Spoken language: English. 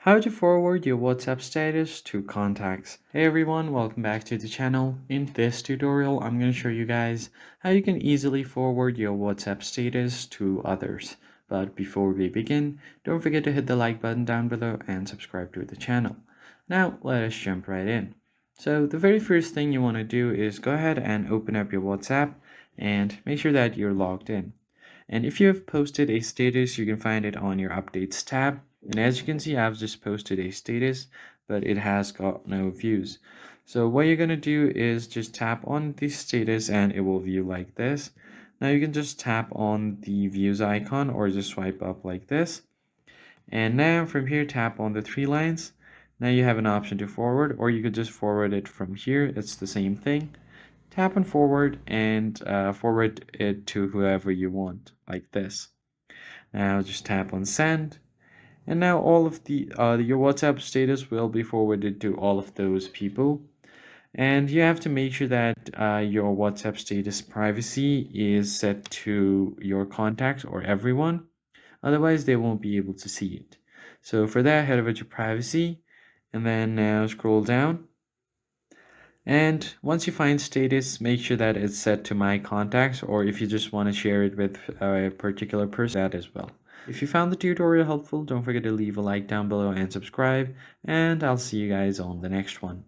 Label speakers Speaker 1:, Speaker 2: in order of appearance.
Speaker 1: How to forward your WhatsApp status to contacts. Hey everyone, welcome back to the channel. In this tutorial, I'm going to show you guys how you can easily forward your WhatsApp status to others. But before we begin, don't forget to hit the like button down below and subscribe to the channel. Now, let us jump right in. So the very first thing you want to do is go ahead and open up your WhatsApp and make sure that you're logged in. And if you have posted a status, you can find it on your updates tab. And as you can see, I've just posted a status, but it has got no views. So what you're going to do is just tap on the status and it will view like this. Now you can just tap on the views icon or just swipe up like this. And now from here, tap on the three lines. Now you have an option to forward, or you could just forward it from here. It's the same thing. Tap on forward and forward it to whoever you want, like this. Now just tap on send, and now all of the your WhatsApp status will be forwarded to all of those people. And you have to make sure that your WhatsApp status privacy is set to your contacts or everyone. Otherwise, they won't be able to see it. So for that, head over to privacy, and then now scroll down. And once you find status, make sure that it's set to my contacts, or if you just want to share it with a particular person, that as well. If you found the tutorial helpful, don't forget to leave a like down below and subscribe, and I'll see you guys on the next one.